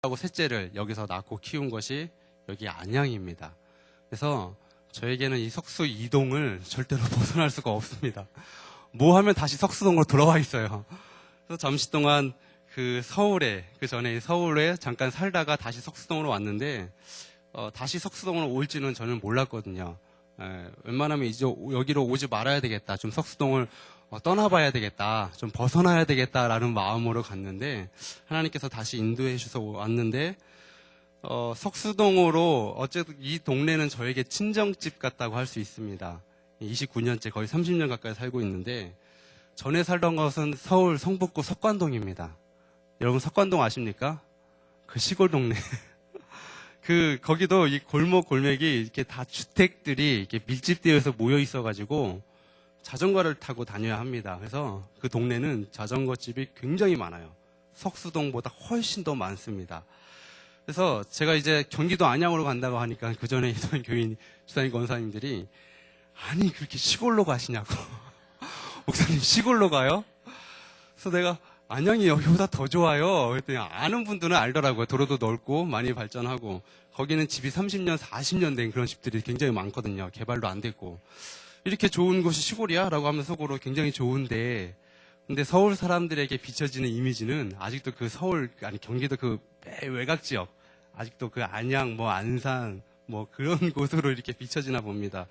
하고 셋째를 여기서 낳고 키운 것이 여기 안양입니다. 그래서 저에게는 이 석수 이동을 절대로 벗어날 수가 없습니다. 뭐 하면 다시 석수동으로 돌아와 있어요. 그래서 잠시 동안 그 전에 서울에 잠깐 살다가 다시 석수동으로 왔는데, 다시 석수동으로 올지는 저는 몰랐거든요. 웬만하면 이제 여기로 오지 말아야 되겠다. 좀 석수동을 떠나봐야 되겠다. 좀 벗어나야 되겠다라는 마음으로 갔는데, 하나님께서 다시 인도해 주셔서 왔는데, 석수동으로 어쨌든 이 동네는 저에게 친정집 같다고 할 수 있습니다. 29년째 거의 30년 가까이 살고 있는데, 전에 살던 것은 서울 성북구 석관동입니다. 여러분 석관동 아십니까? 그 시골 동네. 거기도 이 골목이 이렇게 다 주택들이 이렇게 밀집되어서 모여 있어가지고 자전거를 타고 다녀야 합니다. 그래서 그 동네는 자전거 집이 굉장히 많아요. 석수동보다 훨씬 더 많습니다. 그래서 제가 이제 경기도 안양으로 간다고 하니까 그 전에 있던 주사님 권사님들이 아니 그렇게 시골로 가시냐고. 목사님 시골로 가요? 그래서 내가 안양이 여기보다 더 좋아요. 그랬더니 아는 분들은 알더라고요. 도로도 넓고 많이 발전하고 거기는 집이 30년, 40년 된 그런 집들이 굉장히 많거든요. 개발도 안 됐고. 이렇게 좋은 곳이 시골이야? 라고 하면서 속으로 굉장히 좋은데, 근데 서울 사람들에게 비춰지는 이미지는 아직도 그 경기도 그 외곽 지역, 아직도 그 안양, 안산, 그런 곳으로 이렇게 비춰지나 봅니다.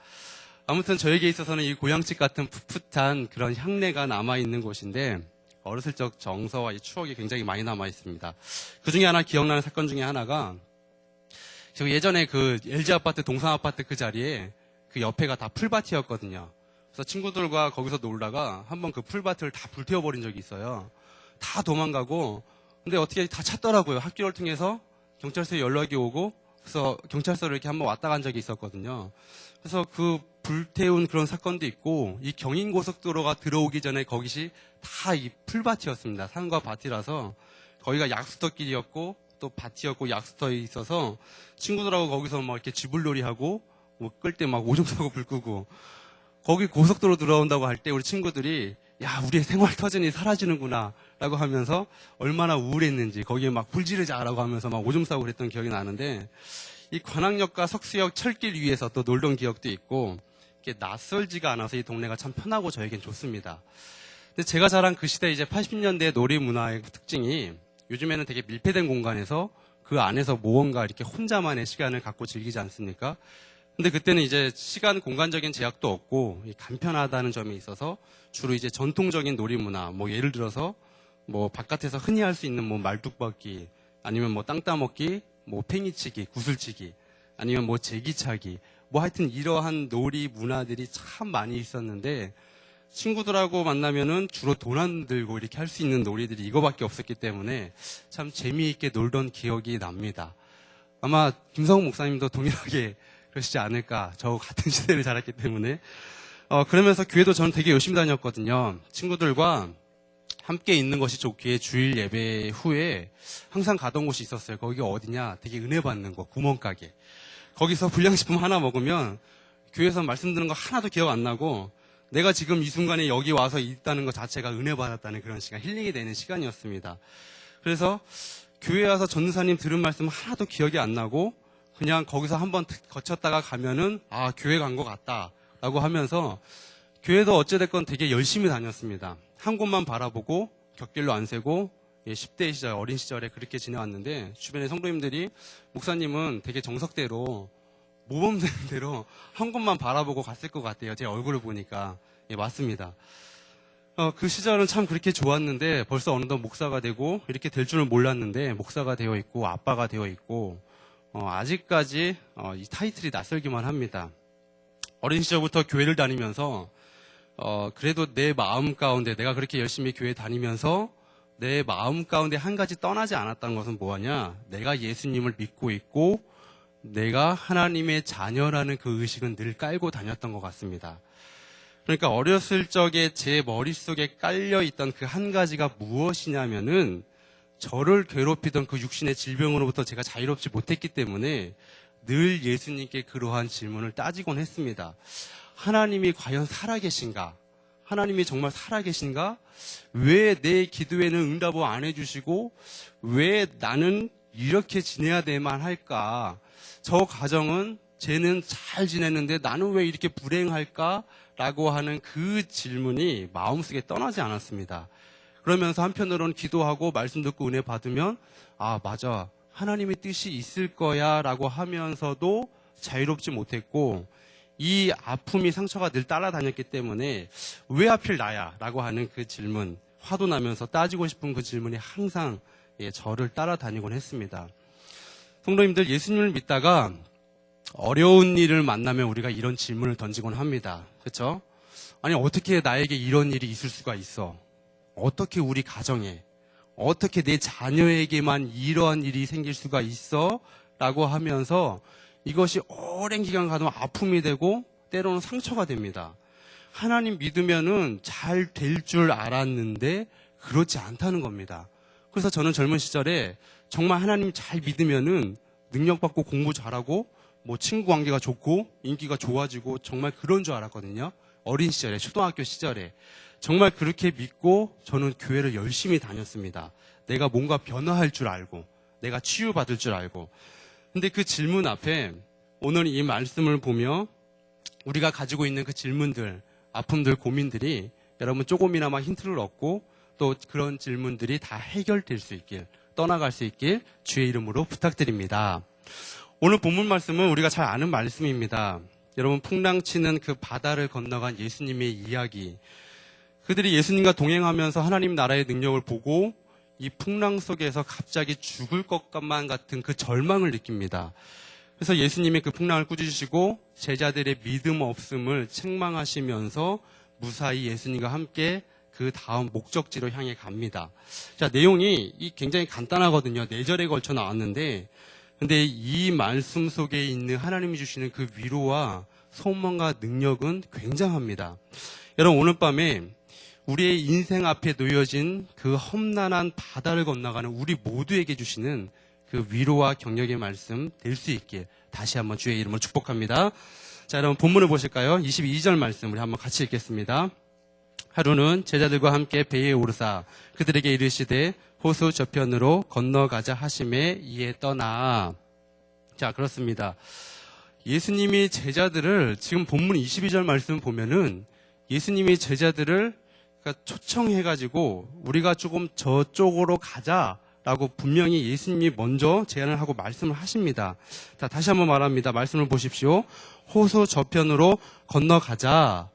아무튼 저에게 있어서는 이 고향집 같은 풋풋한 그런 향내가 남아있는 곳인데, 어렸을 적 정서와 이 추억이 굉장히 많이 남아있습니다. 그 중에 하나 기억나는 사건 중에 하나가, 제가 예전에 그 LG 아파트, 동산 아파트 그 자리에 그 옆에가 다 풀밭이었거든요. 그래서 친구들과 거기서 놀다가 한번 그 풀밭을 다 불태워버린 적이 있어요. 다 도망가고, 근데 어떻게 다 찾더라고요. 학교를 통해서 경찰서에 연락이 오고, 그래서 경찰서를 이렇게 한번 왔다 간 적이 있었거든요. 그래서 그 불태운 그런 사건도 있고, 이 경인고속도로가 들어오기 전에 거기시 다 이 풀밭이었습니다. 산과 밭이라서 거기가 약수터길이었고 또 밭이었고 약수터에 있어서 친구들하고 거기서 이렇게 쥐불놀이하고 끌 때 오줌 싸고 불 끄고, 거기 고속도로 들어온다고 할 때 우리 친구들이 야 우리의 생활 터전이 사라지는구나 라고 하면서 얼마나 우울했는지 거기에 불 지르자라고 하면서 오줌 싸고 그랬던 기억이 나는데, 이 관악역과 석수역 철길 위에서 또 놀던 기억도 있고, 이렇게 낯설지가 않아서 이 동네가 참 편하고 저에겐 좋습니다. 근데 제가 자란 그 시대 이제 80년대 놀이 문화의 특징이 요즘에는 되게 밀폐된 공간에서 그 안에서 무언가 이렇게 혼자만의 시간을 갖고 즐기지 않습니까? 근데 그때는 이제 시간 공간적인 제약도 없고 간편하다는 점이 있어서 주로 이제 전통적인 놀이 문화, 예를 들어서 바깥에서 흔히 할 수 있는 말뚝박기, 아니면 땅 따먹기, 팽이치기, 구슬치기, 아니면 제기차기, 하여튼 이러한 놀이 문화들이 참 많이 있었는데, 친구들하고 만나면은 주로 돈 안 들고 이렇게 할 수 있는 놀이들이 이거밖에 없었기 때문에 참 재미있게 놀던 기억이 납니다. 아마 김성훈 목사님도 동일하게 그러시지 않을까. 저 같은 시대를 자랐기 때문에. 그러면서 교회도 저는 되게 열심히 다녔거든요. 친구들과 함께 있는 것이 좋기에 주일 예배 후에 항상 가던 곳이 있었어요. 거기가 어디냐? 되게 은혜 받는 곳, 구멍가게. 거기서 불량식품 하나 먹으면 교회에서 말씀 드는 거 하나도 기억 안 나고, 내가 지금 이 순간에 여기 와서 있다는 것 자체가 은혜 받았다는 그런 시간, 힐링이 되는 시간이었습니다. 그래서 교회 와서 전도사님 들은 말씀 하나도 기억이 안 나고, 그냥 거기서 한번 거쳤다가 가면은 교회 간 것 같다 라고 하면서, 교회도 어찌됐건 되게 열심히 다녔습니다. 한 곳만 바라보고 곁길로 안 세고 10대 시절, 어린 시절에 그렇게 지내왔는데, 주변의 성도님들이 목사님은 되게 정석대로 모범생대로 한 곳만 바라보고 갔을 것 같아요. 제 얼굴을 보니까. 예, 맞습니다. 그 시절은 참 그렇게 좋았는데, 벌써 어느덧 목사가 되고 이렇게 될 줄은 몰랐는데 목사가 되어 있고 아빠가 되어 있고, 아직까지 이 타이틀이 낯설기만 합니다. 어린 시절부터 교회를 다니면서 그래도 내 마음 가운데, 내가 그렇게 열심히 교회 다니면서 내 마음 가운데 한 가지 떠나지 않았다는 것은 뭐냐? 내가 예수님을 믿고 있고 내가 하나님의 자녀라는 그 의식은 늘 깔고 다녔던 것 같습니다. 그러니까 어렸을 적에 제 머릿속에 깔려있던 그 한 가지가 무엇이냐면은, 저를 괴롭히던 그 육신의 질병으로부터 제가 자유롭지 못했기 때문에 늘 예수님께 그러한 질문을 따지곤 했습니다. 하나님이 과연 살아계신가? 하나님이 정말 살아계신가? 왜 내 기도에는 응답을 안 해주시고, 왜 나는 이렇게 지내야 되만 할까? 저 가정은 쟤는 잘 지냈는데 나는 왜 이렇게 불행할까? 라고 하는 그 질문이 마음속에 떠나지 않았습니다. 그러면서 한편으로는 기도하고 말씀 듣고 은혜 받으면 아 맞아 하나님의 뜻이 있을 거야 라고 하면서도 자유롭지 못했고 이 아픔이 상처가 늘 따라다녔기 때문에 왜 하필 나야? 라고 하는 그 질문 화도 나면서 따지고 싶은 그 질문이 항상 저를 따라다니곤 했습니다. 성도님들 예수님을 믿다가 어려운 일을 만나면 우리가 이런 질문을 던지곤 합니다. 그렇죠? 아니 어떻게 나에게 이런 일이 있을 수가 있어? 어떻게 우리 가정에 어떻게 내 자녀에게만 이러한 일이 생길 수가 있어? 라고 하면서 이것이 오랜 기간 가도 아픔이 되고 때로는 상처가 됩니다. 하나님 믿으면은 잘 될 줄 알았는데 그렇지 않다는 겁니다. 그래서 저는 젊은 시절에 정말 하나님 잘 믿으면은 능력받고 공부 잘하고 뭐 친구 관계가 좋고 인기가 좋아지고 정말 그런 줄 알았거든요. 어린 시절에 초등학교 시절에 정말 그렇게 믿고 저는 교회를 열심히 다녔습니다. 내가 뭔가 변화할 줄 알고 내가 치유받을 줄 알고. 근데 그 질문 앞에 오늘 이 말씀을 보며 우리가 가지고 있는 그 질문들, 아픔들, 고민들이 여러분 조금이나마 힌트를 얻고 또 그런 질문들이 다 해결될 수 있길, 떠나갈 수 있길 주의 이름으로 부탁드립니다. 오늘 본문 말씀은 우리가 잘 아는 말씀입니다. 여러분 풍랑치는 그 바다를 건너간 예수님의 이야기. 그들이 예수님과 동행하면서 하나님 나라의 능력을 보고 이 풍랑 속에서 갑자기 죽을 것만 같은 그 절망을 느낍니다. 그래서 예수님이 그 풍랑을 꾸짖으시고 제자들의 믿음 없음을 책망하시면서 무사히 예수님과 함께 그 다음 목적지로 향해 갑니다. 자, 내용이 굉장히 간단하거든요. 4절에 걸쳐 나왔는데 근데 이 말씀 속에 있는 하나님이 주시는 그 위로와 소망과 능력은 굉장합니다. 여러분 오늘 밤에 우리의 인생 앞에 놓여진 그 험난한 바다를 건너가는 우리 모두에게 주시는 그 위로와 격려의 말씀 될 수 있길 다시 한번 주의 이름으로 축복합니다. 자, 여러분 본문을 보실까요? 22절 말씀 우리 한번 같이 읽겠습니다. 하루는 제자들과 함께 배에 오르사 그들에게 이르시되 호수 저편으로 건너가자 하심에 이에 떠나. 자, 그렇습니다. 예수님이 제자들을 지금 본문 22절 말씀 보면은 예수님이 제자들을 초청해가지고 우리가 조금 저쪽으로 가자라고 분명히 예수님이 먼저 제안을 하고 말씀을 하십니다. 자, 다시 한번 말합니다. 말씀을 보십시오. 호수 저편으로 건너가자.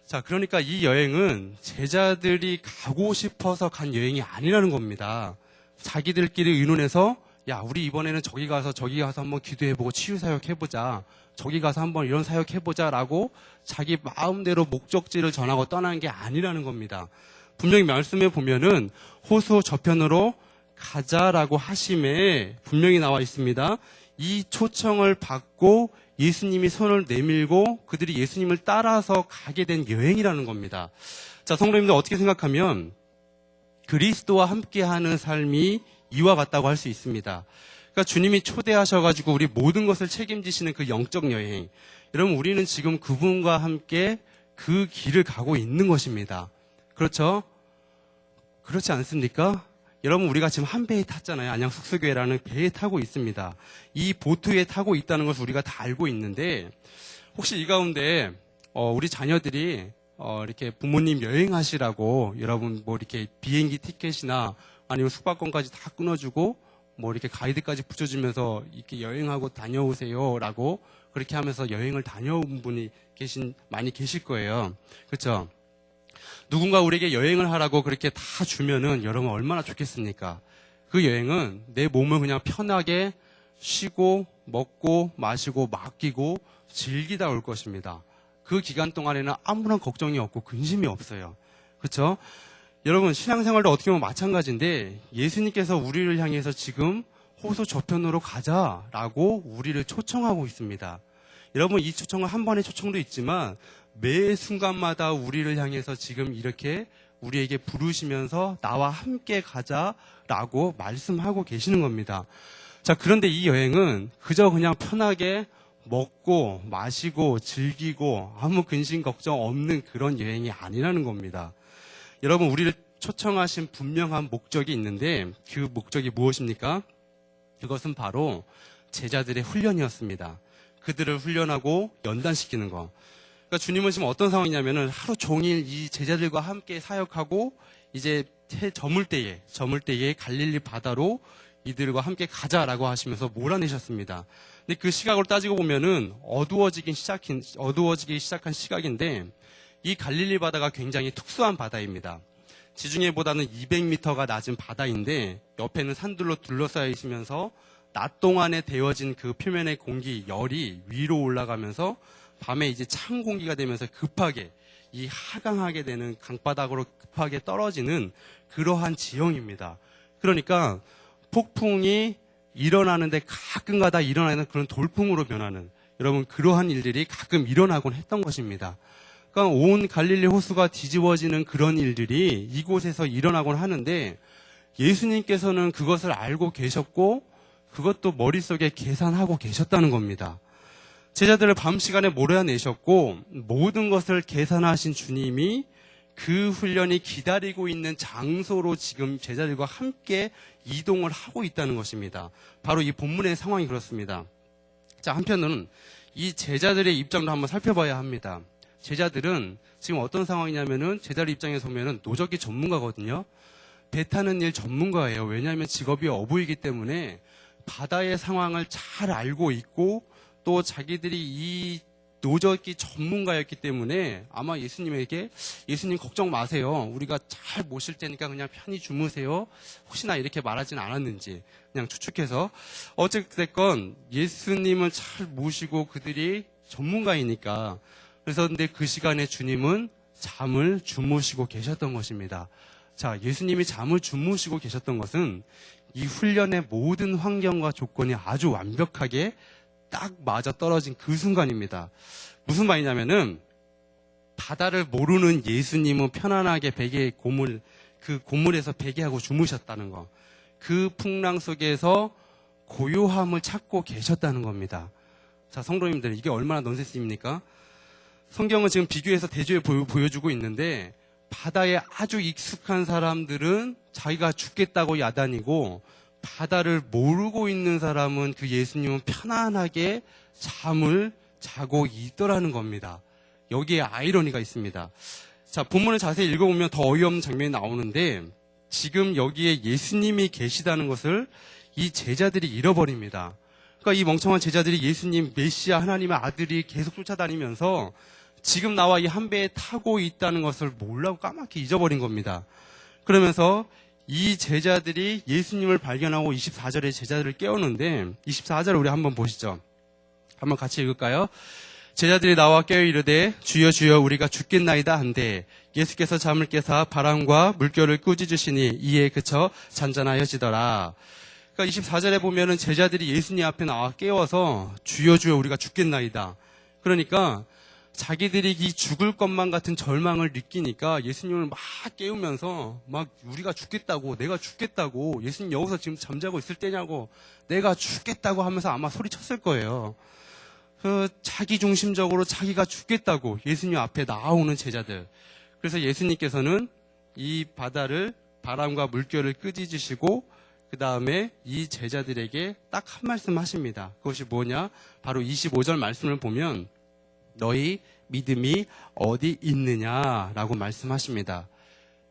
자, 그러니까 이 여행은 제자들이 가고 싶어서 간 여행이 아니라는 겁니다. 자기들끼리 의논해서 야, 우리 이번에는 저기 가서 한번 기도해보고 치유 사역해보자. 저기 가서 한번 이런 사역해보자라고 자기 마음대로 목적지를 전하고 떠나는 게 아니라는 겁니다. 분명히 말씀에 보면은 호수 저편으로 가자라고 하심에 분명히 나와 있습니다. 이 초청을 받고 예수님이 손을 내밀고 그들이 예수님을 따라서 가게 된 여행이라는 겁니다. 자, 성도님들 어떻게 생각하면 그리스도와 함께하는 삶이 이와 같다고 할 수 있습니다. 그러니까 주님이 초대하셔가지고 우리 모든 것을 책임지시는 그 영적 여행. 여러분 우리는 지금 그분과 함께 그 길을 가고 있는 것입니다. 그렇죠? 그렇지 않습니까? 여러분 우리가 지금 한 배에 탔잖아요. 안양 숙소교회라는 배에 타고 있습니다. 이 보트에 타고 있다는 것을 우리가 다 알고 있는데 혹시 이 가운데 우리 자녀들이 이렇게 부모님 여행하시라고 여러분 뭐 이렇게 비행기 티켓이나 아니면 숙박권까지 다 끊어주고 뭐 이렇게 가이드까지 붙여주면서 이렇게 여행하고 다녀오세요라고 그렇게 하면서 여행을 다녀온 분이 많이 계실 거예요. 그렇죠? 누군가 우리에게 여행을 하라고 그렇게 다 주면은 여러분 얼마나 좋겠습니까? 그 여행은 내 몸을 그냥 편하게 쉬고 먹고 마시고 맡기고 즐기다 올 것입니다. 그 기간 동안에는 아무런 걱정이 없고 근심이 없어요. 그렇죠? 여러분 신앙생활도 어떻게 보면 마찬가지인데 예수님께서 우리를 향해서 지금 호수 저편으로 가자라고 우리를 초청하고 있습니다. 여러분 이 초청은 한 번의 초청도 있지만 매 순간마다 우리를 향해서 지금 이렇게 우리에게 부르시면서 나와 함께 가자라고 말씀하고 계시는 겁니다. 자, 그런데 이 여행은 그저 그냥 편하게 먹고 마시고 즐기고 아무 근심 걱정 없는 그런 여행이 아니라는 겁니다. 여러분 우리를 초청하신 분명한 목적이 있는데 그 목적이 무엇입니까? 그것은 바로 제자들의 훈련이었습니다. 그들을 훈련하고 연단시키는 거. 그러니까 주님은 지금 어떤 상황이냐면은 하루 종일 이 제자들과 함께 사역하고 이제 저물 때에 갈릴리 바다로 이들과 함께 가자라고 하시면서 몰아내셨습니다. 근데 그 시각으로 따지고 보면은 어두워지기 시작한 시각인데 이 갈릴리 바다가 굉장히 특수한 바다입니다. 지중해보다는 200m가 낮은 바다인데 옆에는 산들로 둘러싸여 있으면서 낮 동안에 데워진 그 표면의 공기, 열이 위로 올라가면서 밤에 이제 찬 공기가 되면서 급하게 이 하강하게 되는 강바닥으로 급하게 떨어지는 그러한 지형입니다. 그러니까 폭풍이 일어나는데 가끔가다 일어나는 그런 돌풍으로 변하는 여러분 그러한 일들이 가끔 일어나곤 했던 것입니다. 그러니까 온 갈릴리 호수가 뒤집어지는 그런 일들이 이곳에서 일어나곤 하는데 예수님께서는 그것을 알고 계셨고 그것도 머릿속에 계산하고 계셨다는 겁니다. 제자들을 밤 시간에 몰아내셨고 모든 것을 계산하신 주님이 그 훈련이 기다리고 있는 장소로 지금 제자들과 함께 이동을 하고 있다는 것입니다. 바로 이 본문의 상황이 그렇습니다. 자, 한편으로는 이 제자들의 입장도 한번 살펴봐야 합니다. 제자들은 지금 어떤 상황이냐면은 제자들 입장에서 보면은 노적이 전문가거든요. 배 타는 일 전문가예요. 왜냐하면 직업이 어부이기 때문에 바다의 상황을 잘 알고 있고 또 자기들이 이 노적이 전문가였기 때문에 아마 예수님에게 예수님 걱정 마세요. 우리가 잘 모실 테니까 그냥 편히 주무세요. 혹시나 이렇게 말하진 않았는지 그냥 추측해서 어쨌든 예수님을 잘 모시고 그들이 전문가이니까 그래서 근데 그 시간에 주님은 잠을 주무시고 계셨던 것입니다. 자, 예수님이 잠을 주무시고 계셨던 것은 이 훈련의 모든 환경과 조건이 아주 완벽하게 딱 맞아 떨어진 그 순간입니다. 무슨 말이냐면은 바다를 모르는 예수님은 편안하게 그 고물에서 베개하고 주무셨다는 거. 그 풍랑 속에서 고요함을 찾고 계셨다는 겁니다. 자, 성도님들 이게 얼마나 넌센스입니까? 성경은 지금 비교해서 대조해 보여주고 있는데 바다에 아주 익숙한 사람들은 자기가 죽겠다고 야단이고 바다를 모르고 있는 사람은 그 예수님은 편안하게 잠을 자고 있더라는 겁니다. 여기에 아이러니가 있습니다. 자, 본문을 자세히 읽어보면 더 어이없는 장면이 나오는데 지금 여기에 예수님이 계시다는 것을 이 제자들이 잃어버립니다. 그러니까 이 멍청한 제자들이 예수님 메시아 하나님의 아들이 계속 쫓아다니면서 지금 나와 이 한 배에 타고 있다는 것을 몰라고 까맣게 잊어버린 겁니다. 그러면서 이 제자들이 예수님을 발견하고 24절에 제자들을 깨우는데 24절을 우리 한번 보시죠. 한번 같이 읽을까요? 제자들이 나와 깨어 이르되 주여 주여 우리가 죽겠나이다 한데 예수께서 잠을 깨사 바람과 물결을 꾸짖으시니 이에 그쳐 잔잔하여지더라. 그러니까 24절에 보면은 제자들이 예수님 앞에 나와 깨워서 주여 주여 우리가 죽겠나이다. 그러니까 자기들이 이 죽을 것만 같은 절망을 느끼니까 예수님을 막 깨우면서 막 우리가 죽겠다고 내가 죽겠다고 예수님 여기서 지금 잠자고 있을 때냐고 내가 죽겠다고 하면서 아마 소리쳤을 거예요. 자기 중심적으로 자기가 죽겠다고 예수님 앞에 나오는 제자들. 그래서 예수님께서는 이 바다를 바람과 물결을 끄집으시고 그 다음에 이 제자들에게 딱 한 말씀 하십니다. 그것이 뭐냐? 바로 25절 말씀을 보면 너희 믿음이 어디 있느냐라고 말씀하십니다.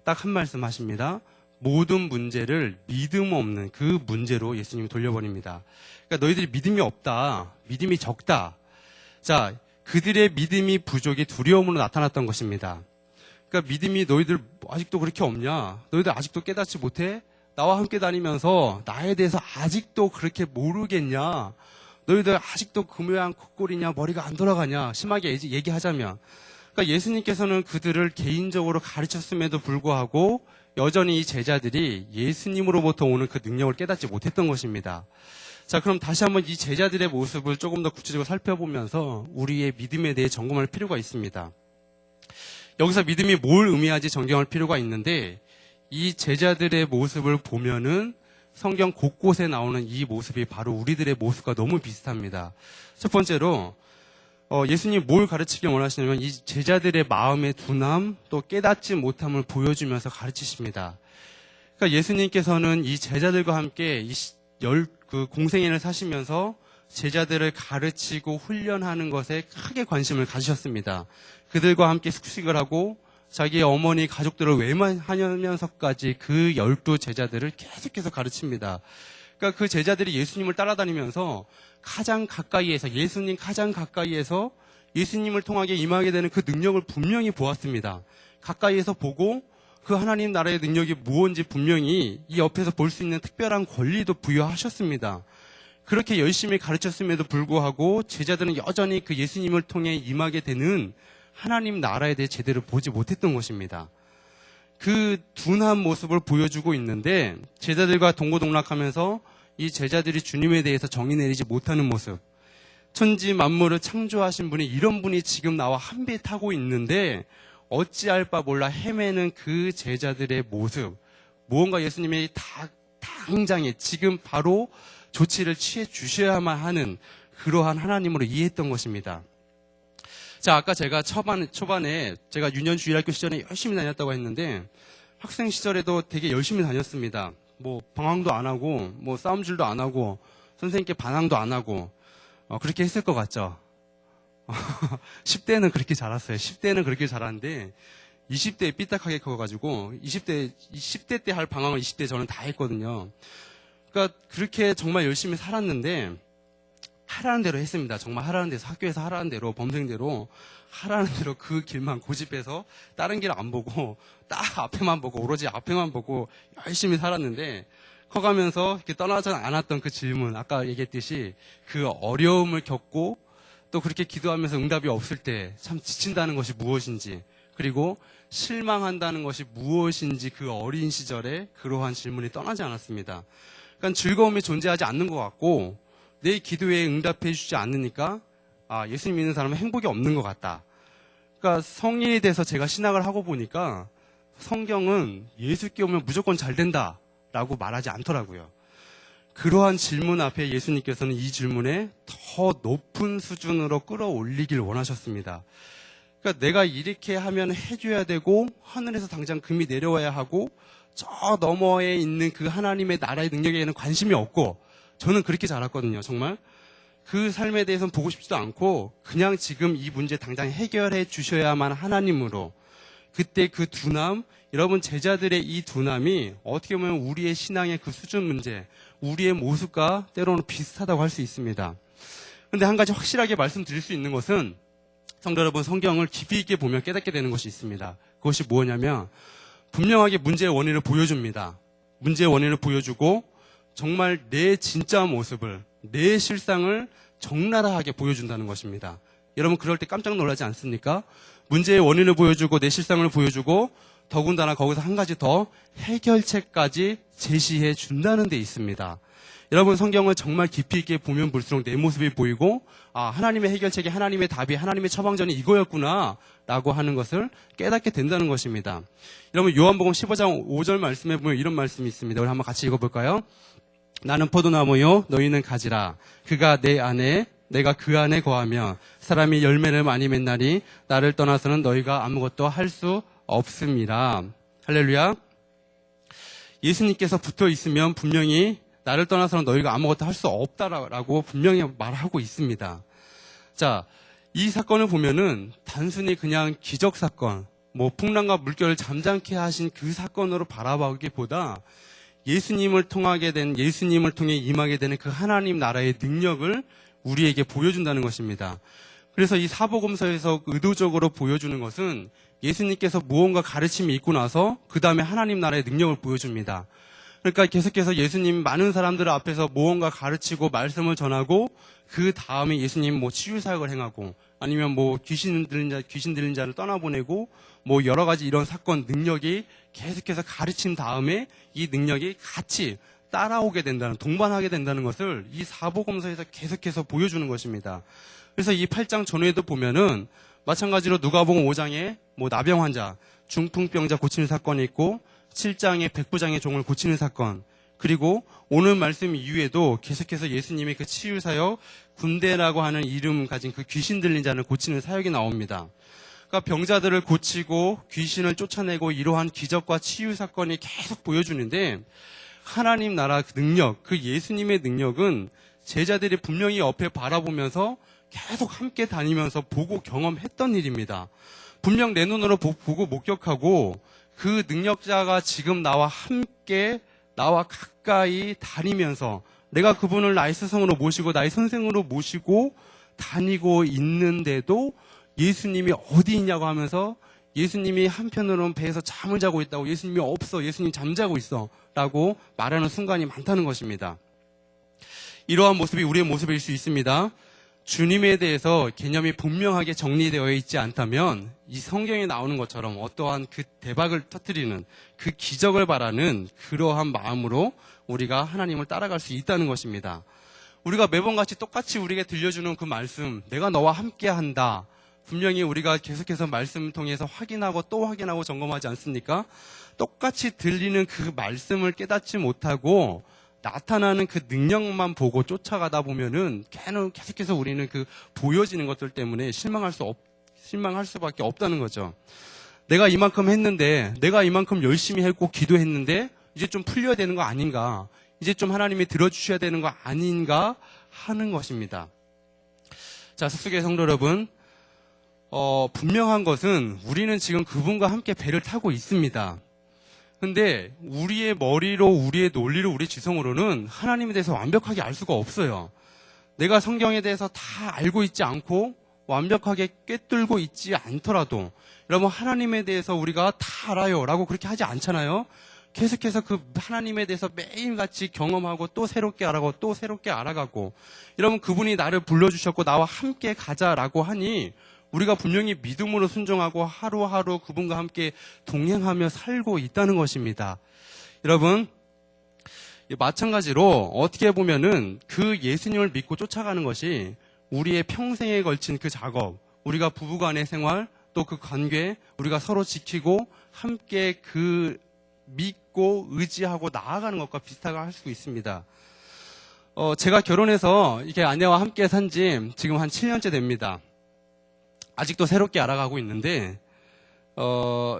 딱 한 말씀 하십니다. 모든 문제를 믿음 없는 그 문제로 예수님이 돌려버립니다. 그러니까 너희들이 믿음이 없다. 믿음이 적다. 자, 그들의 믿음이 부족이 두려움으로 나타났던 것입니다. 그러니까 믿음이 너희들 아직도 그렇게 없냐? 너희들 아직도 깨닫지 못해? 나와 함께 다니면서 나에 대해서 아직도 그렇게 모르겠냐? 너희들 아직도 그 모양 그 꼴이냐? 머리가 안 돌아가냐? 심하게 얘기하자면. 그러니까 예수님께서는 그들을 개인적으로 가르쳤음에도 불구하고 여전히 이 제자들이 예수님으로부터 오는 그 능력을 깨닫지 못했던 것입니다. 자, 그럼 다시 한번 이 제자들의 모습을 조금 더 구체적으로 살펴보면서 우리의 믿음에 대해 점검할 필요가 있습니다. 여기서 믿음이 뭘 의미하지 점검할 필요가 있는데 이 제자들의 모습을 보면은 성경 곳곳에 나오는 이 모습이 바로 우리들의 모습과 너무 비슷합니다. 첫 번째로 예수님이 뭘 가르치기 원하시냐면 이 제자들의 마음의 둔함 또 깨닫지 못함을 보여주면서 가르치십니다. 그러니까 예수님께서는 이 제자들과 함께 공생애를 사시면서 제자들을 가르치고 훈련하는 것에 크게 관심을 가지셨습니다. 그들과 함께 숙식을 하고 자기 어머니 가족들을 외면하면서까지 그 12 제자들을 계속해서 가르칩니다. 그러니까 그 제자들이 예수님을 따라다니면서 가장 가까이에서, 예수님 가장 가까이에서 예수님을 통하게 임하게 되는 그 능력을 분명히 보았습니다. 가까이에서 보고 그 하나님 나라의 능력이 무엇인지 분명히 이 옆에서 볼 수 있는 특별한 권리도 부여하셨습니다. 그렇게 열심히 가르쳤음에도 불구하고 제자들은 여전히 그 예수님을 통해 임하게 되는 하나님 나라에 대해 제대로 보지 못했던 것입니다. 그 둔한 모습을 보여주고 있는데 제자들과 동고동락하면서 이 제자들이 주님에 대해서 정의 내리지 못하는 모습, 천지 만물을 창조하신 분이 이런 분이 지금 나와 함께 타고 있는데 어찌할 바 몰라 헤매는 그 제자들의 모습, 무언가 예수님이 당장에 지금 바로 조치를 취해 주셔야만 하는 그러한 하나님으로 이해했던 것입니다. 자, 아까 제가 초반에 제가 유년주일학교 시절에 열심히 다녔다고 했는데 학생 시절에도 되게 열심히 다녔습니다. 뭐 방황도 안 하고 뭐 싸움질도 안 하고 선생님께 반항도 안 하고 그렇게 했을 것 같죠? 10대는 그렇게 자랐어요. 10대는 그렇게 자랐는데 20대에 삐딱하게 커가지고 10대 때 할 방황을 20대 저는 다 했거든요. 그러니까 그렇게 정말 열심히 살았는데 하라는 대로 했습니다. 정말 하라는 대로, 학교에서 하라는 대로, 범생대로 하라는 대로 그 길만 고집해서 다른 길 안 보고 딱 앞에만 보고 오로지 앞에만 보고 열심히 살았는데 커가면서 이렇게 떠나지 않았던 그 질문, 아까 얘기했듯이 그 어려움을 겪고 또 그렇게 기도하면서 응답이 없을 때 참 지친다는 것이 무엇인지, 그리고 실망한다는 것이 무엇인지 그 어린 시절에 그러한 질문이 떠나지 않았습니다. 그러니까 즐거움이 존재하지 않는 것 같고 내 기도에 응답해 주지 않으니까 예수님 믿는 사람은 행복이 없는 것 같다. 그러니까 성인이 돼서 제가 신학을 하고 보니까 성경은 예수께 오면 무조건 잘 된다라고 말하지 않더라고요. 그러한 질문 앞에 예수님께서는 이 질문에 더 높은 수준으로 끌어올리길 원하셨습니다. 그러니까 내가 이렇게 하면 해줘야 되고 하늘에서 당장 금이 내려와야 하고 저 너머에 있는 그 하나님의 나라의 능력에는 관심이 없고, 저는 그렇게 자랐거든요. 정말 그 삶에 대해서는 보고 싶지도 않고 그냥 지금 이 문제 당장 해결해 주셔야만 하나님으로, 그때 그 둔함, 여러분 제자들의 이 둔함이 어떻게 보면 우리의 신앙의 그 수준 문제, 우리의 모습과 때로는 비슷하다고 할 수 있습니다. 그런데 한 가지 확실하게 말씀드릴 수 있는 것은 성도 여러분, 성경을 깊이 있게 보면 깨닫게 되는 것이 있습니다. 그것이 뭐냐면 분명하게 문제의 원인을 보여줍니다. 문제의 원인을 보여주고 정말 내 진짜 모습을, 내 실상을 적나라하게 보여준다는 것입니다. 여러분 그럴 때 깜짝 놀라지 않습니까? 문제의 원인을 보여주고 내 실상을 보여주고 더군다나 거기서 한 가지 더 해결책까지 제시해 준다는 데 있습니다. 여러분 성경을 정말 깊이 있게 보면 볼수록 내 모습이 보이고 하나님의 해결책이, 하나님의 답이, 하나님의 처방전이 이거였구나 라고 하는 것을 깨닫게 된다는 것입니다. 여러분 요한복음 15장 5절 말씀에 보면 이런 말씀이 있습니다. 우리 한번 같이 읽어볼까요? 나는 포도나무요 너희는 가지라. 그가 내 안에 내가 그 안에 거하며 사람이 열매를 많이 맺나니 나를 떠나서는 너희가 아무것도 할 수 없습니다. 할렐루야. 예수님께서 붙어 있으면 분명히 나를 떠나서는 너희가 아무것도 할 수 없다라고 분명히 말하고 있습니다. 자, 이 사건을 보면은 단순히 그냥 기적 사건, 풍랑과 물결을 잠잠케 하신 그 사건으로 바라보기보다 예수님을 통하게 된, 예수님을 통해 임하게 되는 그 하나님 나라의 능력을 우리에게 보여준다는 것입니다. 그래서 이 사복음서에서 의도적으로 보여주는 것은 예수님께서 무언가 가르침이 있고 나서 그 다음에 하나님 나라의 능력을 보여줍니다. 그러니까 계속해서 예수님 많은 사람들 앞에서 무언가 가르치고 말씀을 전하고 그 다음에 예수님 치유 사역을 행하고 아니면 귀신 들린 자를 떠나보내고 여러 가지 이런 사건 능력이 계속해서 가르친 다음에 이 능력이 같이 따라오게 된다는, 동반하게 된다는 것을 이 사복음서에서 계속해서 보여주는 것입니다. 그래서 이 8장 전후에도 보면은 마찬가지로 누가복음 5장에 나병 환자, 중풍병자 고치는 사건이 있고 7장에 백부장의 종을 고치는 사건, 그리고 오늘 말씀 이후에도 계속해서 예수님의 그 치유사역, 군대라고 하는 이름 가진 그 귀신 들린 자를 고치는 사역이 나옵니다. 그러니까 병자들을 고치고 귀신을 쫓아내고 이러한 기적과 치유 사건이 계속 보여주는데 하나님 나라 그 능력, 그 예수님의 능력은 제자들이 분명히 옆에 바라보면서 계속 함께 다니면서 보고 경험했던 일입니다. 분명 내 눈으로 보고 목격하고 그 능력자가 지금 나와 함께 나와 가까이 다니면서 내가 그분을 나의 스승으로 모시고 나의 선생으로 모시고 다니고 있는데도 예수님이 어디 있냐고 하면서 예수님이 한편으로는 배에서 잠을 자고 있다고, 예수님이 없어, 예수님 잠자고 있어 라고 말하는 순간이 많다는 것입니다. 이러한 모습이 우리의 모습일 수 있습니다. 주님에 대해서 개념이 분명하게 정리되어 있지 않다면 이 성경에 나오는 것처럼 어떠한 그 대박을 터뜨리는 그 기적을 바라는 그러한 마음으로 우리가 하나님을 따라갈 수 있다는 것입니다. 우리가 매번 같이 똑같이 우리에게 들려주는 그 말씀, 내가 너와 함께 한다. 분명히 우리가 계속해서 말씀을 통해서 확인하고 또 확인하고 점검하지 않습니까? 똑같이 들리는 그 말씀을 깨닫지 못하고 나타나는 그 능력만 보고 쫓아가다 보면은 계속해서 우리는 그 보여지는 것들 때문에 실망할 수밖에 없다는 거죠. 내가 이만큼 했는데, 내가 이만큼 열심히 했고 기도했는데 이제 좀 풀려야 되는 거 아닌가? 이제 좀 하나님이 들어주셔야 되는 거 아닌가 하는 것입니다. 자, 숲속의 성도 여러분, 분명한 것은 우리는 지금 그분과 함께 배를 타고 있습니다. 근데 우리의 머리로, 우리의 논리로, 우리의 지성으로는 하나님에 대해서 완벽하게 알 수가 없어요. 내가 성경에 대해서 다 알고 있지 않고 완벽하게 꿰뚫고 있지 않더라도 여러분, 하나님에 대해서 우리가 다 알아요 라고 그렇게 하지 않잖아요. 계속해서 그 하나님에 대해서 매일같이 경험하고 또 새롭게 알아가고 또 새롭게 알아가고, 여러분, 그분이 나를 불러주셨고 나와 함께 가자라고 하니 우리가 분명히 믿음으로 순종하고 하루하루 그분과 함께 동행하며 살고 있다는 것입니다. 여러분, 마찬가지로 어떻게 보면은 그 예수님을 믿고 쫓아가는 것이 우리의 평생에 걸친 그 작업, 우리가 부부간의 생활, 또 그 관계, 우리가 서로 지키고 함께 그 믿고 의지하고 나아가는 것과 비슷하게 할 수 있습니다. 제가 결혼해서 이렇게 아내와 함께 산 지 지금 한 7년째 됩니다. 아직도 새롭게 알아가고 있는데,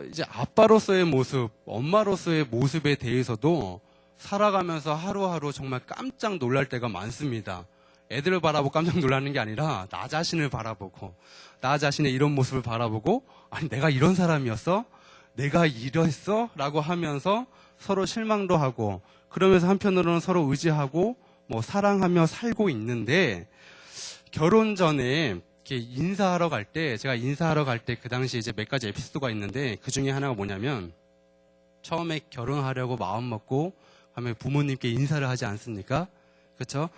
이제 아빠로서의 모습, 엄마로서의 모습에 대해서도 살아가면서 하루하루 정말 깜짝 놀랄 때가 많습니다. 애들을 바라보고 깜짝 놀라는 게 아니라 나 자신을 바라보고, 나 자신의 이런 모습을 바라보고, 아니 내가 이런 사람이었어? 내가 이랬어? 라고 하면서 서로 실망도 하고, 그러면서 한편으로는 서로 의지하고 사랑하며 살고 있는데, 결혼 전에 인사하러 갈 때, 제가 인사하러 갈 때 그 당시에 이제 몇 가지 에피소드가 있는데, 그 중에 하나가 뭐냐면, 처음에 결혼하려고 마음 먹고 하면 부모님께 인사를 하지 않습니까? 그렇죠?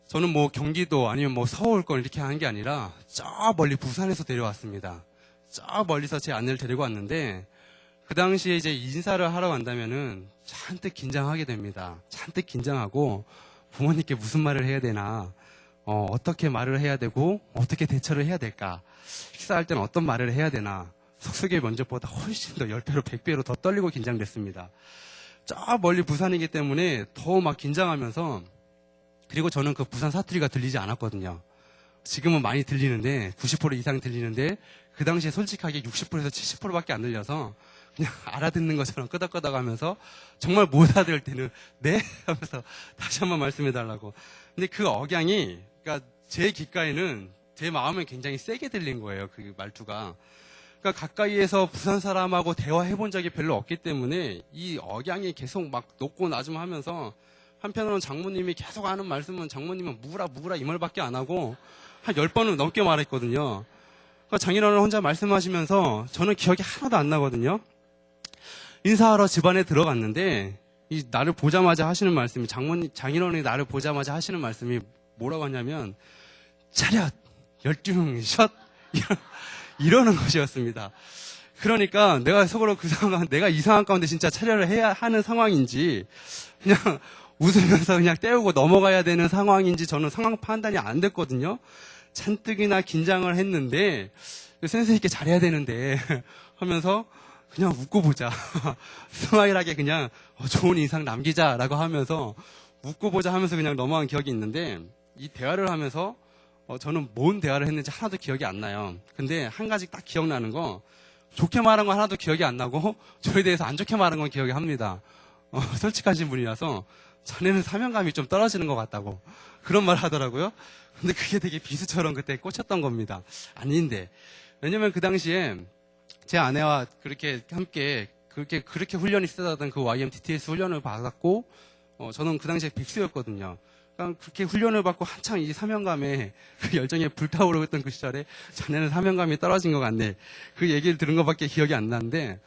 저는 경기도 아니면 서울 걸 이렇게 하는 게 아니라 저 멀리 부산에서 데려왔습니다. 저 멀리서 제 아내를 데리고 왔는데, 그 당시에 이제 인사를 하러 간다면은 잔뜩 긴장하게 됩니다. 잔뜩 긴장하고 부모님께 무슨 말을 해야 되나, 어떻게 말을 해야 되고 어떻게 대처를 해야 될까, 식사할 때는 어떤 말을 해야 되나, 속속의 면접보다 훨씬 더 10배로 100배로 더 떨리고 긴장됐습니다. 저 멀리 부산이기 때문에 더 막 긴장하면서, 그리고 저는 그 부산 사투리가 들리지 않았거든요. 지금은 많이 들리는데 90% 이상 들리는데, 그 당시에 솔직하게 60%에서 70%밖에 안 들려서 그냥 알아듣는 것처럼 끄덕끄덕 하면서, 정말 못 알아들 때는 네? 하면서 다시 한번 말씀해 달라고. 근데 그 억양이, 그러니까 제 귓가에는, 제 마음에 굉장히 세게 들린 거예요, 그 말투가. 그러니까 가까이에서 부산 사람하고 대화해 본 적이 별로 없기 때문에 이 억양이 계속 막 높고 낮음 하면서, 한편으로는 장모님이 계속 하는 말씀은 장모님은 무라 이 말밖에 안 하고 한 10번은 넘게 말했거든요. 그러니까 장인어른 혼자 말씀하시면서 저는 기억이 하나도 안 나거든요. 인사하러 집안에 들어갔는데, 나를 보자마자 하시는 말씀이, 장인어른이 나를 보자마자 하시는 말씀이 뭐라고 하냐면, 차렷, 열중, 샷, 이러는 것이었습니다. 그러니까 내가 속으로 내가 이 상황 가운데 진짜 차려를 해야 하는 상황인지, 그냥 웃으면서 그냥 때우고 넘어가야 되는 상황인지 저는 상황 판단이 안 됐거든요. 잔뜩이나 긴장을 했는데, 센스 있게 잘해야 되는데 하면서 그냥 웃고 보자. 스마일하게 그냥 좋은 인상 남기자라고 하면서 웃고 보자 하면서 그냥 넘어간 기억이 있는데, 이 대화를 하면서 저는 뭔 대화를 했는지 하나도 기억이 안 나요. 근데 한 가지 딱 기억나는 거, 좋게 말한 건 하나도 기억이 안 나고 저에 대해서 안 좋게 말한 건 기억이 합니다. 솔직하신 분이라서 자네는 사명감이 좀 떨어지는 것 같다고 그런 말 하더라고요. 근데 그게 되게 비수처럼 그때 꽂혔던 겁니다. 아닌데. 왜냐면 그 당시에 제 아내와 그렇게 함께 그렇게 훈련이 세다던 그 YMTTS 훈련을 받았고, 저는 그 당시에 백수였거든요. 그러니까 그렇게 훈련을 받고 한창 이 사명감에 그 열정에 불타오르고 있던 그 시절에 자네는 사명감이 떨어진 것 같네. 그 얘기를 들은 것밖에 기억이 안 나는데,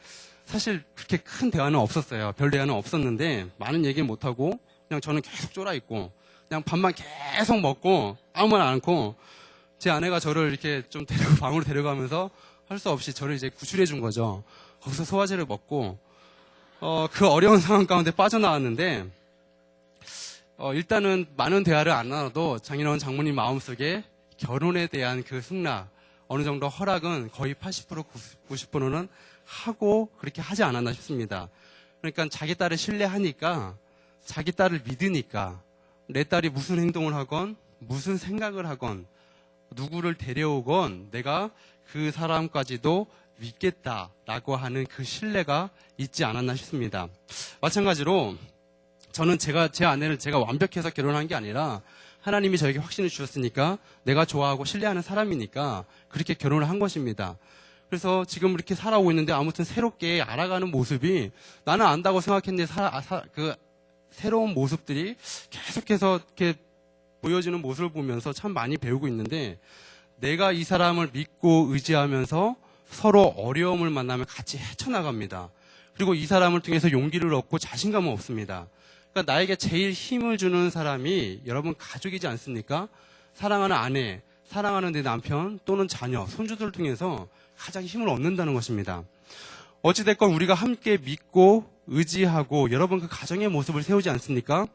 사실 그렇게 큰 대화는 없었어요. 별 대화는 없었는데 많은 얘기 못하고 그냥 저는 계속 쫄아있고 그냥 밥만 계속 먹고 아무 말 안 않고 제 아내가 저를 이렇게 좀 방으로 데려가면서 할 수 없이 저를 이제 구출해 준 거죠. 거기서 소화제를 먹고 그 어려운 상황 가운데 빠져나왔는데 일단은 많은 대화를 안 나눠도 장인어른 장모님 마음속에 결혼에 대한 그 승낙 어느 정도 허락은 거의 80% 90%는 하고 그렇게 하지 않았나 싶습니다. 그러니까 자기 딸을 신뢰하니까 자기 딸을 믿으니까 내 딸이 무슨 행동을 하건 무슨 생각을 하건 누구를 데려오건 내가 그 사람까지도 믿겠다라고 하는 그 신뢰가 있지 않았나 싶습니다. 마찬가지로 저는 제 아내를 제가 완벽해서 결혼한 게 아니라 하나님이 저에게 확신을 주셨으니까 내가 좋아하고 신뢰하는 사람이니까 그렇게 결혼을 한 것입니다. 그래서 지금 이렇게 살아오고 있는데 아무튼 새롭게 알아가는 모습이 나는 안다고 생각했는데 그 새로운 모습들이 계속해서 이렇게 보여지는 모습을 보면서 참 많이 배우고 있는데 내가 이 사람을 믿고 의지하면서 서로 어려움을 만나면 같이 헤쳐나갑니다. 그리고 이 사람을 통해서 용기를 얻고 자신감은 없습니다. 그러니까 나에게 제일 힘을 주는 사람이 여러분 가족이지 않습니까? 사랑하는 아내, 사랑하는 내 남편 또는 자녀, 손주들을 통해서 가장 힘을 얻는다는 것입니다. 어찌됐건 우리가 함께 믿고 의지하고 여러분 그 가정의 모습을 세우지 않습니까?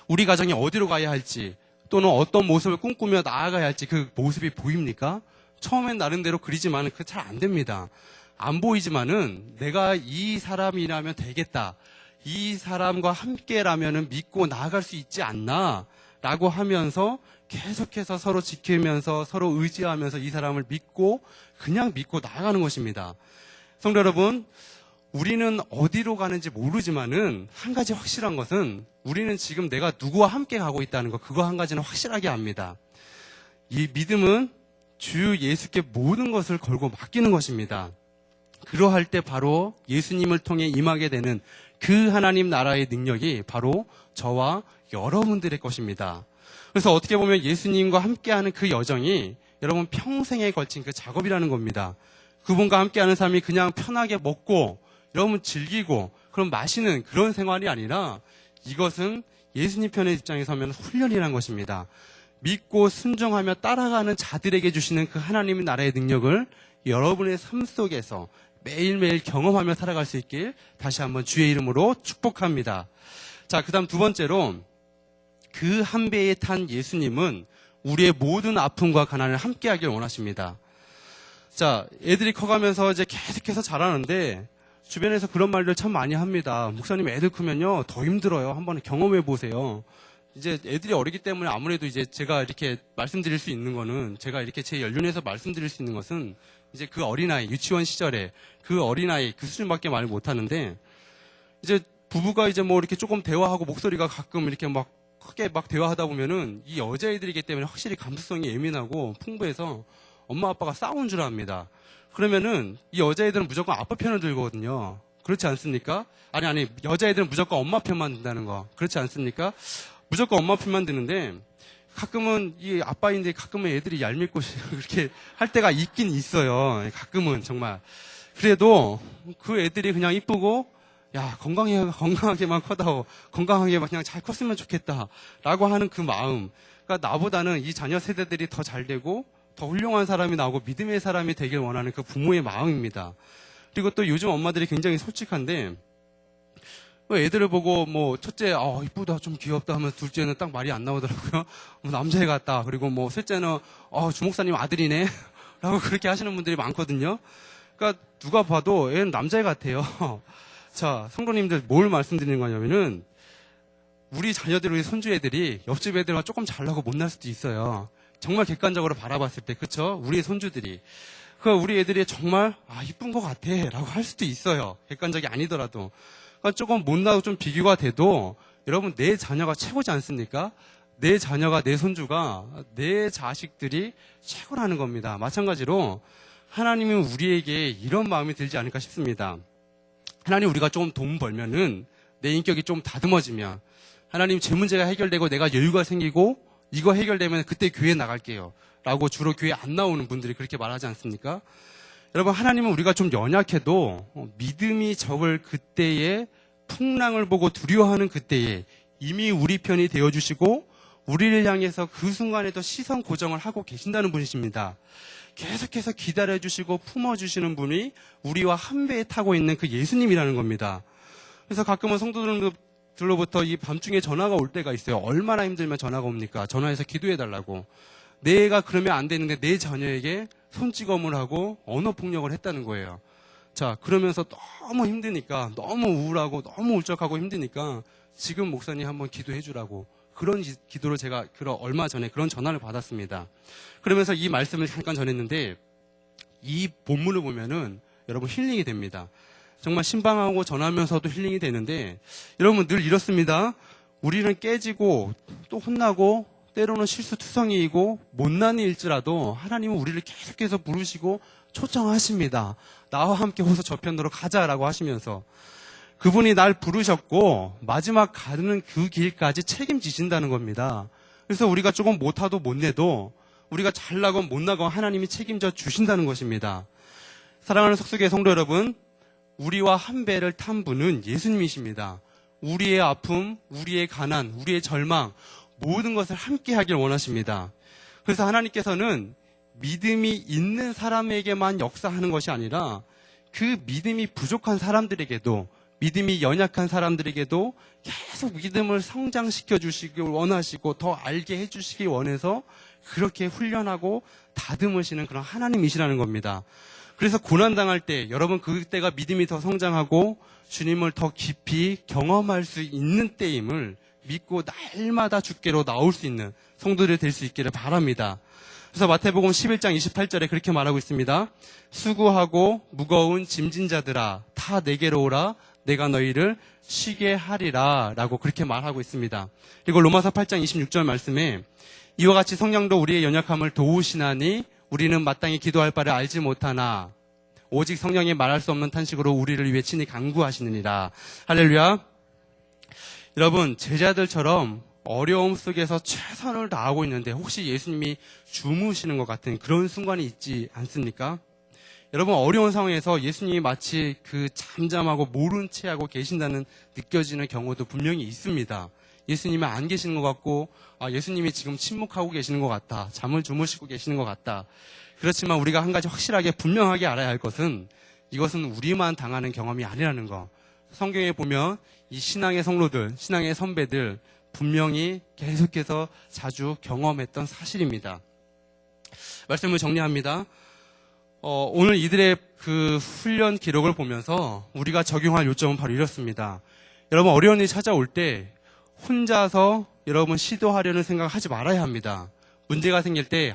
우리 가정이 어디로 가야 할지 또는 어떤 모습을 꿈꾸며 나아가야 할지 그 모습이 보입니까? 처음엔 나름대로 그리지만 그게 잘 안 됩니다. 안 보이지만은 내가 이 사람이라면 되겠다. 이 사람과 함께라면은 믿고 나아갈 수 있지 않나 라고 하면서 계속해서 서로 지키면서 서로 의지하면서 이 사람을 믿고 그냥 믿고 나아가는 것입니다. 성도 여러분, 우리는 어디로 가는지 모르지만은 한 가지 확실한 것은 우리는 지금 내가 누구와 함께 가고 있다는 것, 그거 한 가지는 확실하게 압니다. 이 믿음은 주 예수께 모든 것을 걸고 맡기는 것입니다. 그러할 때 바로 예수님을 통해 임하게 되는 그 하나님 나라의 능력이 바로 저와 여러분들의 것입니다. 그래서 어떻게 보면 예수님과 함께하는 그 여정이 여러분 평생에 걸친 그 작업이라는 겁니다. 그분과 함께하는 삶이 그냥 편하게 먹고 여러분 즐기고 그럼 마시는 그런 생활이 아니라 이것은 예수님 편의 입장에 서면 훈련이라는 것입니다. 믿고 순종하며 따라가는 자들에게 주시는 그 하나님의 나라의 능력을 여러분의 삶 속에서 매일매일 경험하며 살아갈 수 있길 다시 한번 주의 이름으로 축복합니다. 자, 그 다음 두 번째로 그 한 배에 탄 예수님은 우리의 모든 아픔과 가난을 함께하길 원하십니다. 자, 애들이 커가면서 이제 계속해서 자라는데 주변에서 그런 말들 참 많이 합니다. 목사님 애들 크면요 더 힘들어요. 한번 경험해 보세요. 이제 애들이 어리기 때문에 아무래도 이제 제가 이렇게 말씀드릴 수 있는 거는 제가 이렇게 제 연륜에서 말씀드릴 수 있는 것은 이제 그 어린아이 유치원 시절에 그 어린아이 그 수준밖에 말 못하는데 이제 부부가 이제 뭐 이렇게 조금 대화하고 목소리가 가끔 이렇게 막 크게 막 대화하다 보면은 이 여자애들이기 때문에 확실히 감수성이 예민하고 풍부해서 엄마 아빠가 싸운 줄 압니다. 그러면은 이 여자애들은 무조건 아빠 편을 들거든요. 그렇지 않습니까? 아니 여자애들은 무조건 엄마 편만 든다는 거 그렇지 않습니까? 무조건 엄마 편만 드는데 가끔은 이 아빠인데 가끔은 애들이 얄밉고 그렇게 할 때가 있긴 있어요. 가끔은 정말. 그래도 그 애들이 그냥 이쁘고 야 건강하게만 커다오 건강하게 그냥 잘 컸으면 좋겠다라고 하는 그 마음. 그러니까 나보다는 이 자녀 세대들이 더 잘 되고 더 훌륭한 사람이 나오고 믿음의 사람이 되길 원하는 그 부모의 마음입니다. 그리고 또 요즘 엄마들이 굉장히 솔직한데 애들을 보고 뭐 첫째 이쁘다 좀 귀엽다 하면 둘째는 딱 말이 안 나오더라고요. 남자애 같다. 그리고 뭐 셋째는 주목사님 아들이네 라고 그렇게 하시는 분들이 많거든요. 그러니까 누가 봐도 얘는 남자애 같아요. 자, 성도님들 뭘 말씀드리는 거냐면은 우리 자녀들 우리 손주 애들이 옆집 애들과 조금 잘나고 못날 수도 있어요. 정말 객관적으로 바라봤을 때 그쵸? 우리의 손주들이 우리 애들이 정말 이쁜 것 같아 라고 할 수도 있어요. 객관적이 아니더라도. 그러니까 조금 못나고 좀 비교가 돼도 여러분 내 자녀가 최고지 않습니까? 내 자녀가, 내 손주가, 내 자식들이 최고라는 겁니다. 마찬가지로 하나님은 우리에게 이런 마음이 들지 않을까 싶습니다. 하나님, 우리가 좀 돈 벌면은 내 인격이 좀 다듬어지면, 하나님 제 문제가 해결되고 내가 여유가 생기고 이거 해결되면 그때 교회 나갈게요 라고 주로 교회 안 나오는 분들이 그렇게 말하지 않습니까? 여러분, 하나님은 우리가 좀 연약해도 믿음이 적을 그때에, 풍랑을 보고 두려워하는 그때에 이미 우리 편이 되어주시고 우리를 향해서 그 순간에도 시선 고정을 하고 계신다는 분이십니다. 계속해서 기다려주시고 품어주시는 분이 우리와 한 배에 타고 있는 그 예수님이라는 겁니다. 그래서 가끔은 성도들로부터 이 밤중에 전화가 올 때가 있어요. 얼마나 힘들면 전화가 옵니까? 전화해서 기도해달라고. 내가 그러면 안 되는데 내 자녀에게 손찌검을 하고 언어폭력을 했다는 거예요. 자, 그러면서 너무 힘드니까, 너무 우울하고 너무 울적하고 힘드니까 지금 목사님 한번 기도해 주라고, 그런 기도를 제가 얼마 전에 그런 전화를 받았습니다. 그러면서 이 말씀을 잠깐 전했는데, 이 본문을 보면은 여러분 힐링이 됩니다. 정말 신방하고 전하면서도 힐링이 되는데, 여러분 늘 이렇습니다. 우리는 깨지고 또 혼나고 때로는 실수투성이이고 못난이일지라도 하나님은 우리를 계속해서 부르시고 초청하십니다. 나와 함께 호수 저편으로 가자라고 하시면서 그분이 날 부르셨고 마지막 가는 그 길까지 책임지신다는 겁니다. 그래서 우리가 조금 못하도 못내도, 우리가 잘나건 못나건 하나님이 책임져 주신다는 것입니다. 사랑하는 속수교회 성도 여러분, 우리와 한 배를 탄 분은 예수님이십니다. 우리의 아픔, 우리의 가난, 우리의 절망, 모든 것을 함께 하길 원하십니다. 그래서 하나님께서는 믿음이 있는 사람에게만 역사하는 것이 아니라 그 믿음이 부족한 사람들에게도, 믿음이 연약한 사람들에게도 계속 믿음을 성장시켜 주시길 원하시고 더 알게 해주시기 원해서 그렇게 훈련하고 다듬으시는 그런 하나님이시라는 겁니다. 그래서 고난당할 때 여러분 그때가 믿음이 더 성장하고 주님을 더 깊이 경험할 수 있는 때임을 믿고 날마다 주께로 나올 수 있는 성도들이 될 수 있기를 바랍니다. 그래서 마태복음 11장 28절에 그렇게 말하고 있습니다. 수고하고 무거운 짐진 자들아 다 내게로 오라, 내가 너희를 쉬게 하리라 라고 그렇게 말하고 있습니다. 그리고 로마서 8장 26절 말씀에 이와 같이 성령도 우리의 연약함을 도우시나니 우리는 마땅히 기도할 바를 알지 못하나 오직 성령이 말할 수 없는 탄식으로 우리를 위해 친히 간구하시느니라. 할렐루야. 여러분, 제자들처럼 어려움 속에서 최선을 다하고 있는데 혹시 예수님이 주무시는 것 같은 그런 순간이 있지 않습니까? 여러분, 어려운 상황에서 예수님이 마치 그 잠잠하고 모른 채 하고 계신다는 느껴지는 경우도 분명히 있습니다. 예수님이 안 계시는 것 같고, 예수님이 지금 침묵하고 계시는 것 같다, 잠을 주무시고 계시는 것 같다. 그렇지만 우리가 한 가지 확실하게 분명하게 알아야 할 것은 이것은 우리만 당하는 경험이 아니라는 거. 성경에 보면 이 신앙의 성로들, 신앙의 선배들 분명히 계속해서 자주 경험했던 사실입니다. 말씀을 정리합니다. 오늘 이들의 그 훈련 기록을 보면서 우리가 적용할 요점은 바로 이렇습니다. 여러분, 어려운 일이 찾아올 때 혼자서 여러분 시도하려는 생각하지 말아야 합니다. 문제가 생길 때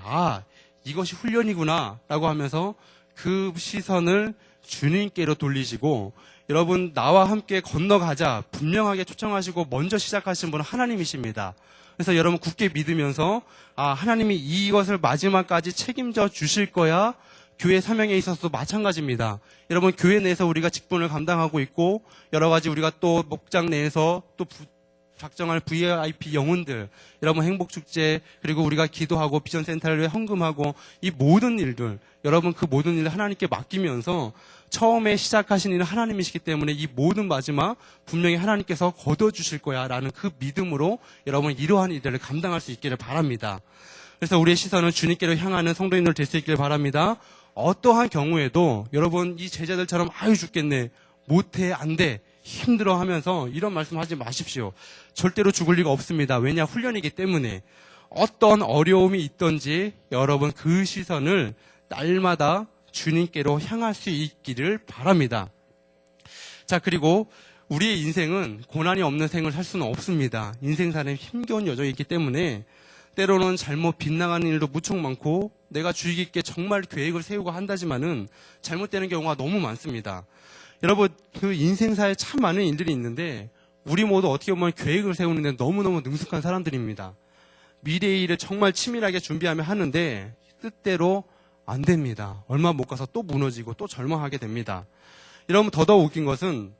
이것이 훈련이구나 라고 하면서 그 시선을 주님께로 돌리시고, 여러분 나와 함께 건너가자 분명하게 초청하시고 먼저 시작하신 분은 하나님이십니다. 그래서 여러분 굳게 믿으면서 하나님이 이것을 마지막까지 책임져 주실 거야. 교회 사명에 있어서도 마찬가지입니다. 여러분, 교회 내에서 우리가 직분을 감당하고 있고 여러 가지 우리가 또 목장 내에서 또 작정할 VIP 영혼들, 여러분 행복축제, 그리고 우리가 기도하고 비전센터를 위해 헌금하고 이 모든 일들, 여러분 그 모든 일을 하나님께 맡기면서 처음에 시작하신 일은 하나님이시기 때문에 이 모든 마지막 분명히 하나님께서 거둬주실 거야 라는 그 믿음으로 여러분 이러한 일들을 감당할 수 있기를 바랍니다. 그래서 우리의 시선을 주님께로 향하는 성도인들 될 수 있기를 바랍니다. 어떠한 경우에도 여러분 이 제자들처럼 죽겠네, 못해, 안 돼, 힘들어 하면서 이런 말씀 하지 마십시오. 절대로 죽을 리가 없습니다. 왜냐? 훈련이기 때문에. 어떤 어려움이 있든지 여러분 그 시선을 날마다 주님께로 향할 수 있기를 바랍니다. 자, 그리고 우리의 인생은 고난이 없는 생을 살 수는 없습니다. 인생사는 힘겨운 여정이 있기 때문에 때로는 잘못 빗나가는 일도 무척 많고 내가 주의 깊게 정말 계획을 세우고 한다지만은 잘못되는 경우가 너무 많습니다. 여러분, 그 인생사에 참 많은 일들이 있는데 우리 모두 어떻게 보면 계획을 세우는데 너무너무 능숙한 사람들입니다. 미래의 일을 정말 치밀하게 준비하며 하는데 뜻대로 안 됩니다. 얼마 못 가서 또 무너지고 또 절망하게 됩니다. 여러분, 더더욱 웃긴 것은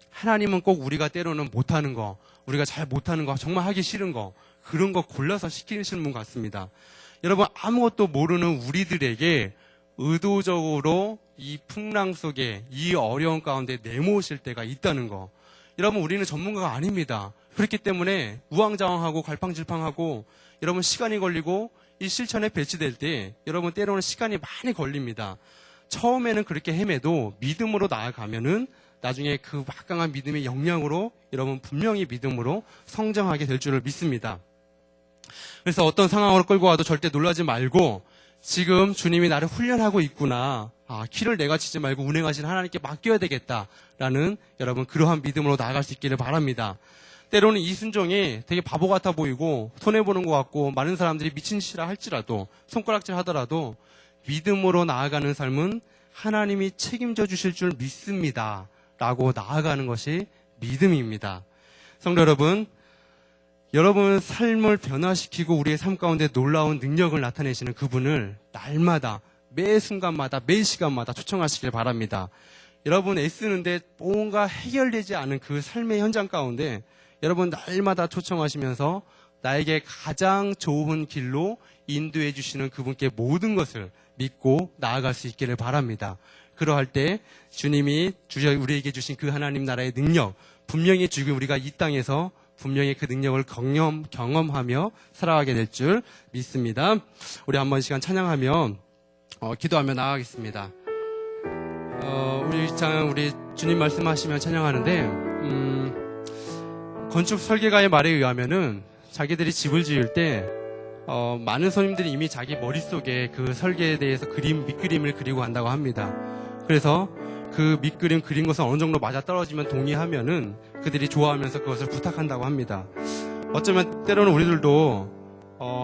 하나님은 꼭 우리가 때로는 못하는 거, 우리가 잘 못하는 거, 정말 하기 싫은 거, 그런 거 골라서 시키시는 분 같습니다. 여러분, 아무것도 모르는 우리들에게 의도적으로 이 풍랑 속에, 이 어려운 가운데 내모으실 때가 있다는 거. 여러분, 우리는 전문가가 아닙니다. 그렇기 때문에 우왕좌왕하고 갈팡질팡하고 여러분 시간이 걸리고 이 실천에 배치될 때 여러분 때로는 시간이 많이 걸립니다. 처음에는 그렇게 헤매도 믿음으로 나아가면은 나중에 그 막강한 믿음의 역량으로 여러분 분명히 믿음으로 성장하게 될 줄을 믿습니다. 그래서 어떤 상황으로 끌고 와도 절대 놀라지 말고 지금 주님이 나를 훈련하고 있구나. 키를 내가 치지 말고 운행하신 하나님께 맡겨야 되겠다라는 여러분 그러한 믿음으로 나아갈 수 있기를 바랍니다. 때로는 이 순종이 되게 바보 같아 보이고 손해보는 것 같고 많은 사람들이 미친 짓이라 할지라도 손가락질 하더라도 믿음으로 나아가는 삶은 하나님이 책임져 주실 줄 믿습니다. 라고 나아가는 것이 믿음입니다. 성도 여러분, 여러분 삶을 변화시키고 우리의 삶 가운데 놀라운 능력을 나타내시는 그분을 날마다 매 순간마다 매 시간마다 초청하시길 바랍니다. 여러분 애쓰는데 뭔가 해결되지 않은 그 삶의 현장 가운데 여러분 날마다 초청하시면서 나에게 가장 좋은 길로 인도해 주시는 그분께 모든 것을 믿고 나아갈 수 있기를 바랍니다. 그러할 때 주님이 우리에게 주신 그 하나님 나라의 능력, 분명히 지금 우리가 이 땅에서 분명히 그 능력을 경험하며 살아가게 될 줄 믿습니다. 우리 한번 시간 찬양하며 기도하며 나아가겠습니다. 우리 주님 말씀하시면 찬양하는데 건축 설계가의 말에 의하면은 자기들이 집을 지을 때 많은 손님들이 이미 자기 머릿속에 그 설계에 대해서 밑그림을 그리고 간다고 합니다. 그래서 그 밑그림 그린 것은 어느 정도 맞아떨어지면 동의하면은 그들이 좋아하면서 그것을 부탁한다고 합니다. 어쩌면 때로는 우리들도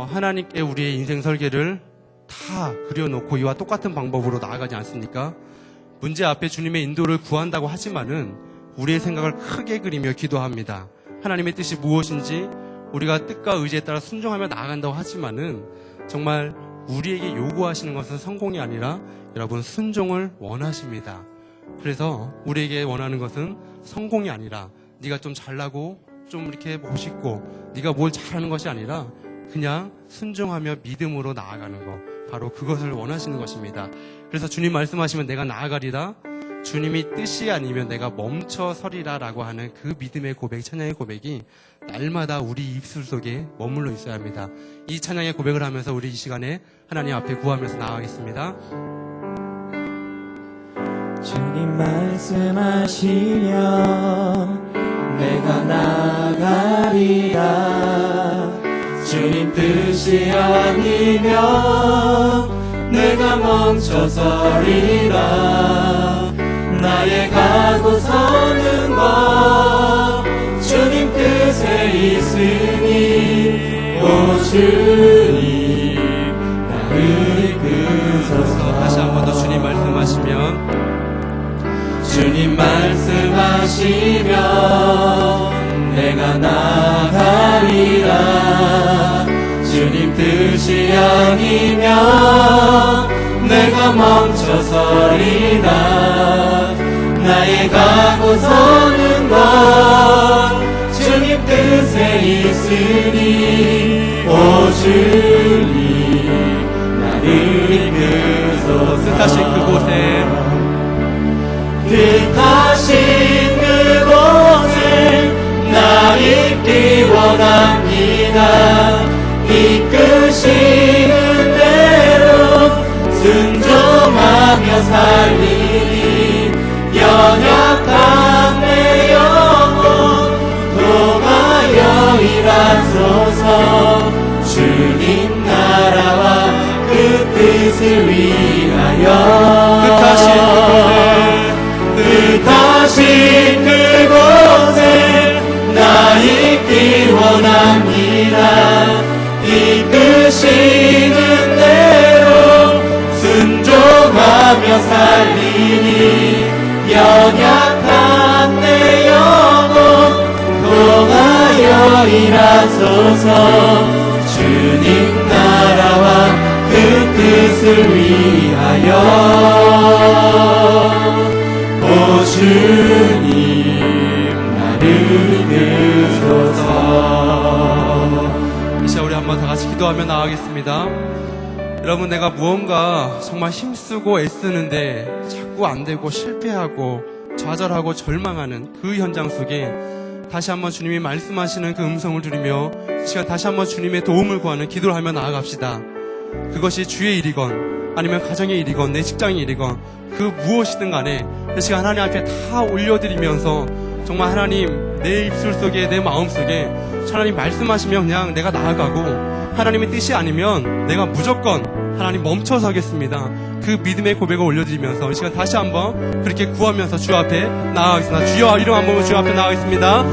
하나님께 우리의 인생 설계를 다 그려놓고 이와 똑같은 방법으로 나아가지 않습니까? 문제 앞에 주님의 인도를 구한다고 하지만은 우리의 생각을 크게 그리며 기도합니다. 하나님의 뜻이 무엇인지 우리가 뜻과 의지에 따라 순종하며 나아간다고 하지만은 정말 우리에게 요구하시는 것은 성공이 아니라 여러분 순종을 원하십니다. 그래서 우리에게 원하는 것은 성공이 아니라 네가 좀 잘나고 좀 이렇게 멋있고 네가 뭘 잘하는 것이 아니라 그냥 순종하며 믿음으로 나아가는 것, 바로 그것을 원하시는 것입니다. 그래서 주님 말씀하시면 내가 나아가리라, 주님이 뜻이 아니면 내가 멈춰서리라 라고 하는 그 믿음의 고백, 찬양의 고백이 날마다 우리 입술 속에 머물러 있어야 합니다. 이 찬양의 고백을 하면서 우리 이 시간에 하나님 앞에 구하면서 나아가겠습니다. 주님 말씀하시면 내가 나가리라, 주님 뜻이 아니면 내가 멈춰서리라. 나의 가고 서는 것 주님 뜻에 있으니 오 주님 나를 이끄소서. 다시 한 번 더 주님 말씀하시면 주님 말씀하시면 내가 나가리라, 주님 뜻이 아니면 내가 멈춰서리라. 나의 가고 서는 것 주님 뜻에 있으니 오 주님 나를 이끄소서. 뜻하신 그곳에 뜻하신 그곳에 나 있기 원합니다. 이끄시는 대로 순종하며 살리니 연약한 내 영혼 통하여 일하소서. 주님 나라와 그 뜻을 위하여 뜻하신 그곳에 나 있기 원합니다. 이끄시는 대로 순종하며 살리니 연약 일하소서. 주님 나라와 그 뜻을 위하여 오 주님 나를 이끄소서. 이 시간 우리 한번 다 같이 기도하며 나가겠습니다. 여러분, 내가 무언가 정말 힘쓰고 애쓰는데 자꾸 안 되고 실패하고 좌절하고 절망하는 그 현장 속에 다시 한번 주님이 말씀하시는 그 음성을 들으며 이 시간 다시 한번 주님의 도움을 구하는 기도를 하며 나아갑시다. 그것이 주의 일이건 아니면 가정의 일이건 내 직장의 일이건 그 무엇이든 간에 이 시간 하나님 앞에 다 올려드리면서 정말 하나님 내 입술 속에 내 마음 속에 하나님 말씀하시면 그냥 내가 나아가고 하나님의 뜻이 아니면 내가 무조건 하나님 멈춰서겠습니다. 그 믿음의 고백을 올려드리면서 이 시간 다시 한번 그렇게 구하면서 주 앞에 나아가겠습니다. 주여 이름 한번 주 앞에 나아가겠습니다.